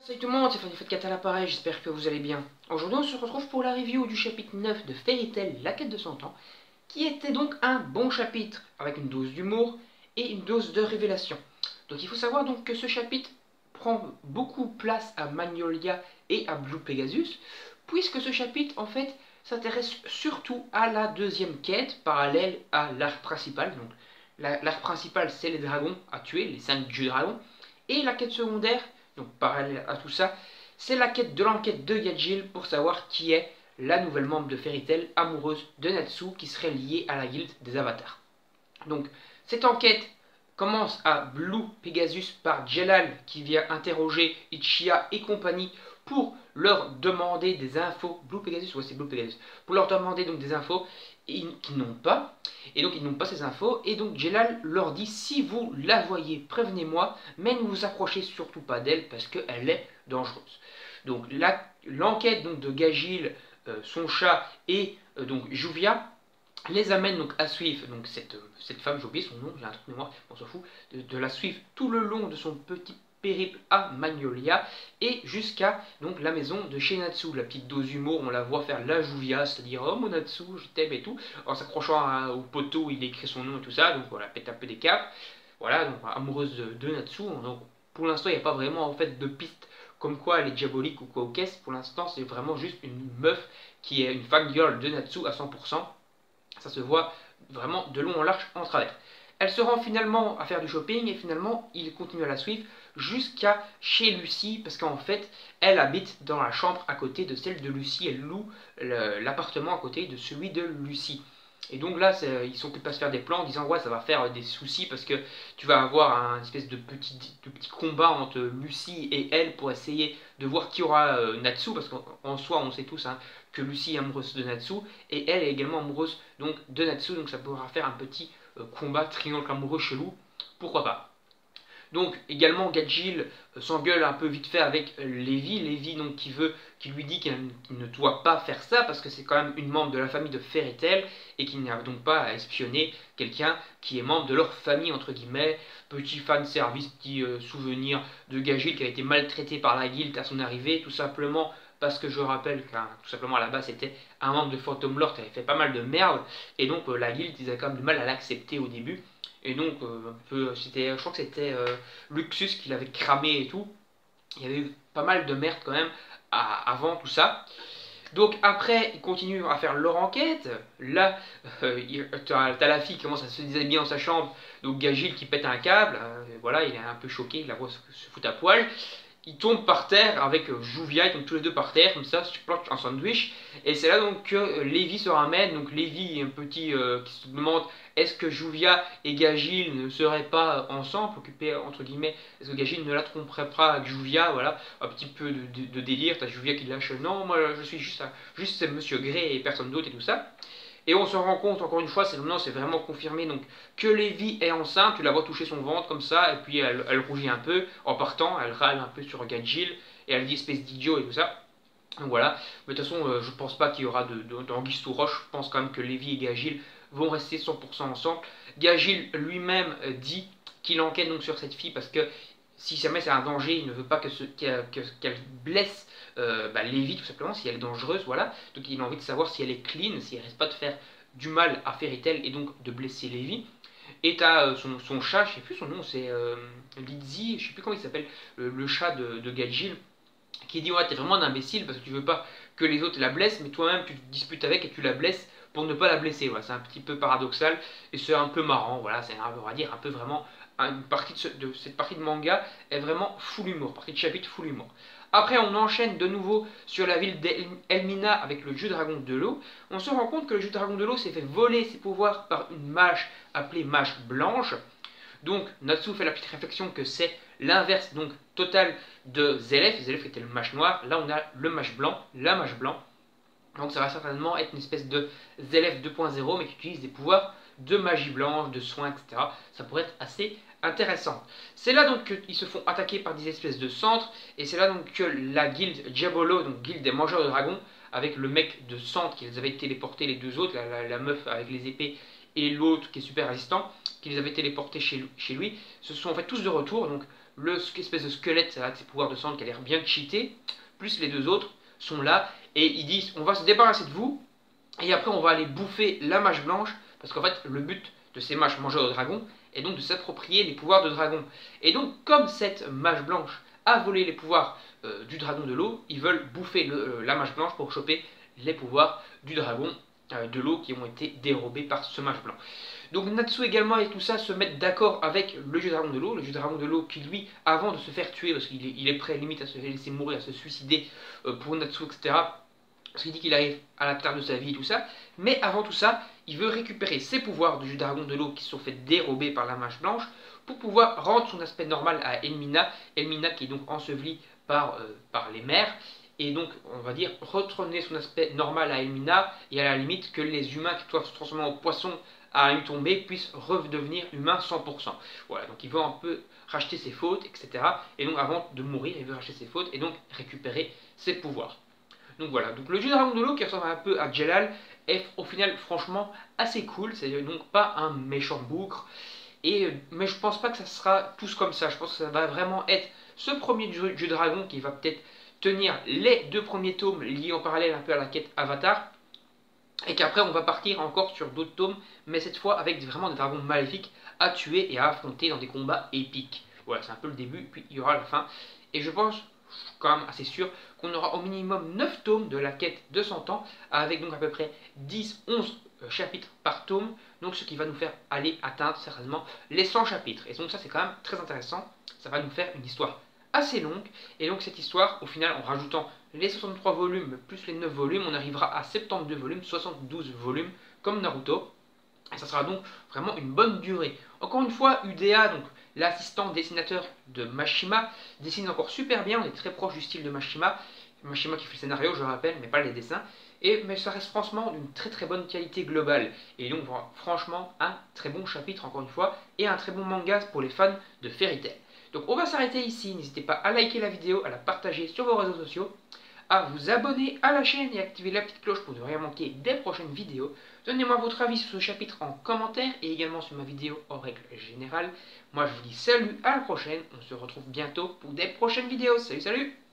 Salut tout le monde, c'est Fanny4 à l'appareil, j'espère que vous allez bien. Aujourd'hui on se retrouve pour la review du chapitre 9 de Fairy Tail, la quête de 100 ans, qui était donc un bon chapitre, avec une dose d'humour et une dose de révélation. Donc il faut savoir donc que ce chapitre prend beaucoup place à Magnolia et à Blue Pegasus, puisque ce chapitre en fait s'intéresse surtout à la deuxième quête parallèle à l'arc principal. Donc l'arc principal c'est les dragons à tuer, les 5 dieux dragons, et la quête secondaire, donc parallèle à tout ça, c'est la quête de l'enquête de Gajeel pour savoir qui est la nouvelle membre de Fairy Tail amoureuse de Natsu qui serait liée à la guilde des avatars. Donc cette enquête commence à Blue Pegasus par Jelal qui vient interroger Ichiya et compagnie pour leur demander des infos. Blue Pegasus, ouais c'est Blue Pegasus. Pour leur demander donc des infos qu'ils n'ont pas. Et donc ils n'ont pas ces infos. Et donc Jelal leur dit si vous la voyez, prévenez-moi, mais ne vous approchez surtout pas d'elle parce qu'elle est dangereuse. Donc l'enquête de Gajeel, son chat et donc Juvia les amène donc à suivre donc cette femme, j'ai oublié son nom, j'ai un truc de mémoire, on s'en fout, de la suivre tout le long de son petit périple à Magnolia et jusqu'à donc la maison de chez Natsu. La petite dose d'humour, on la voit faire la Juvia, c'est-à-dire oh mon Natsu, je t'aime et tout, en s'accrochant au poteau où il écrit son nom et tout ça, donc voilà, pète un peu des câbles, voilà, donc amoureuse de Natsu. Donc pour l'instant il n'y a pas vraiment en fait de piste comme quoi elle est diabolique ou quoi au caisse. Pour l'instant c'est vraiment juste une meuf qui est une fangirl de Natsu à 100%. Ça se voit vraiment de long en large en travers. Elle se rend finalement à faire du shopping et finalement il continue à la suivre jusqu'à chez Lucie parce qu'en fait elle habite dans la chambre à côté de celle de Lucie. Elle loue l'appartement à côté de celui de Lucie. Et donc là, ils sont occupés à se faire des plans en disant ouais ça va faire des soucis parce que tu vas avoir un espèce de petit combat entre Lucie et elle pour essayer de voir qui aura Natsu, parce qu'en soi on sait tous hein, que Lucie est amoureuse de Natsu et elle est également amoureuse donc de Natsu, donc ça pourra faire un petit combat triangle amoureux chelou, pourquoi pas. Donc également Gajeel s'engueule un peu vite fait avec Levi donc qui lui dit qu'il ne doit pas faire ça parce que c'est quand même une membre de la famille de Fairy Tail et qu'il n'y a donc pas à espionner quelqu'un qui est membre de leur famille entre guillemets. Petit fan service, petit souvenir de Gajeel qui a été maltraité par la guilde à son arrivée, tout simplement parce que je rappelle qu'à tout simplement à la base c'était un membre de Phantom Lord qui avait fait pas mal de merde et donc la guilde ils avaient quand même du mal à l'accepter au début. Et donc, je crois que c'était Luxus qui l'avait cramé et tout. Il y avait eu pas mal de merde quand même avant tout ça. Donc après, ils continuent à faire leur enquête. Là, t'as la fille qui commence à se déshabiller dans sa chambre. Donc Gajeel qui pète un câble. Voilà, il est un peu choqué, il la voit se foutre à poil. Ils tombent par terre avec Juvia, ils tombent tous les deux par terre, comme ça, se plantent un sandwich. Et c'est là donc que Levi se ramène. Donc Levi est un petit qui se demande est-ce que Juvia et Gajeel ne seraient pas ensemble, occupés entre guillemets, est-ce que Gajeel ne la tromperait pas avec Juvia, voilà, un petit peu de délire, t'as Juvia qui lâche non, moi je suis juste Monsieur Grey et personne d'autre et tout ça. Et on se rend compte, encore une fois, c'est vraiment confirmé donc, que Levi est enceinte, tu la vois toucher son ventre comme ça, et puis elle rougit un peu en partant, elle râle un peu sur Gajeel, et elle dit espèce d'idiot et tout ça. Donc voilà, mais de toute façon, je pense pas qu'il y aura d'anguille sous roche, je pense quand même que Levi et Gajeel vont rester 100% ensemble. Gajeel lui-même dit qu'il enquête donc sur cette fille parce que si jamais c'est un danger, il ne veut pas qu'elle blesse Levi tout simplement, si elle est dangereuse, voilà. Donc il a envie de savoir si elle est clean, si elle risque pas de faire du mal à Fairy Tail et donc de blesser Levi. Et t'as son chat, je sais plus son nom, c'est Lizzie, je sais plus comment il s'appelle, le chat de Gajeel, qui dit ouais t'es vraiment un imbécile parce que tu veux pas que les autres la blessent, mais toi-même tu te disputes avec et tu la blesses pour ne pas la blesser. Voilà, c'est un petit peu paradoxal et c'est un peu marrant. Voilà, c'est on va dire un peu vraiment une partie de cette partie de manga est vraiment full humour, partie de chapitre full humour. Après, on enchaîne de nouveau sur la ville d'Elmina avec le jeu dragon de l'eau. On se rend compte que le jeu dragon de l'eau s'est fait voler ses pouvoirs par une mage appelée mage blanche. Donc Natsu fait la petite réflexion que c'est l'inverse donc total de Zelef. Zelef était le mage noir, là on a le mage blanc, la mage blanc. Donc ça va certainement être une espèce de Zelef 2.0 mais qui utilise des pouvoirs de magie blanche, de soins, etc. Ça pourrait être assez intéressant. C'est là donc qu'ils se font attaquer par des espèces de centres et c'est là donc que la guilde Diabolo, donc guilde des mangeurs de dragons, avec le mec de centre qui les avait téléportés, les deux autres, la meuf avec les épées et l'autre qui est super résistant, qui les avait téléportés chez lui, se sont en fait tous de retour. Donc espèce de squelette avec ses pouvoirs de sang qui a l'air bien cheaté, plus les deux autres sont là et ils disent on va se débarrasser de vous et après on va aller bouffer la mage blanche parce qu'en fait le but de ces mages mangeurs de dragons est donc de s'approprier les pouvoirs de dragon. Et donc comme cette mage blanche a volé les pouvoirs du dragon de l'eau, ils veulent bouffer la mage blanche pour choper les pouvoirs du dragon de l'eau qui ont été dérobés par ce mage blanc. Donc Natsu également et tout ça se mettent d'accord avec le dieu dragon de l'eau, le dieu dragon de l'eau qui lui, avant de se faire tuer, parce qu'il est prêt limite à se laisser mourir, à se suicider pour Natsu, etc. Parce qu'il dit qu'il arrive à la terre de sa vie et tout ça. Mais avant tout ça, il veut récupérer ses pouvoirs du dieu dragon de l'eau qui se sont fait dérober par la mage blanche pour pouvoir rendre son aspect normal à Elmina. Elmina qui est donc ensevelie par les mers. Et donc, on va dire, retourner son aspect normal à Elmina, et à la limite que les humains qui doivent se transformer en poisson à une tombée puissent redevenir humains 100%. Voilà, donc il veut un peu racheter ses fautes, etc. Et donc, avant de mourir, il veut racheter ses fautes et donc récupérer ses pouvoirs. Donc voilà, donc le dieu dragon de l'eau qui ressemble un peu à Jelal est au final franchement assez cool, c'est donc pas un méchant bougre. Mais je pense pas que ça sera tous comme ça, je pense que ça va vraiment être ce premier dieu dragon qui va peut-être tenir les deux premiers tomes liés en parallèle un peu à la quête Avatar. Et qu'après on va partir encore sur d'autres tomes, mais cette fois avec vraiment des dragons maléfiques à tuer et à affronter dans des combats épiques. Voilà, c'est un peu le début, puis il y aura la fin. Et je pense, quand même assez sûr, qu'on aura au minimum 9 tomes de la quête de 100 ans, avec donc à peu près 10-11 chapitres par tome, donc ce qui va nous faire aller atteindre certainement les 100 chapitres. Et donc ça c'est quand même très intéressant, ça va nous faire une histoire assez longue, et donc cette histoire, au final, en rajoutant les 63 volumes plus les 9 volumes, on arrivera à 72 volumes, 72 volumes, comme Naruto, et ça sera donc vraiment une bonne durée. Encore une fois, UDA, donc l'assistant dessinateur de Mashima, dessine encore super bien, on est très proche du style de Mashima, Mashima qui fait le scénario, je le rappelle, mais pas les dessins, mais ça reste franchement d'une très très bonne qualité globale, et donc franchement, un très bon chapitre encore une fois, et un très bon manga pour les fans de Fairy Tail. Donc on va s'arrêter ici, n'hésitez pas à liker la vidéo, à la partager sur vos réseaux sociaux, à vous abonner à la chaîne et activer la petite cloche pour ne rien manquer des prochaines vidéos. Donnez-moi votre avis sur ce chapitre en commentaire et également sur ma vidéo en règle générale. Moi je vous dis salut, à la prochaine, on se retrouve bientôt pour des prochaines vidéos. Salut salut!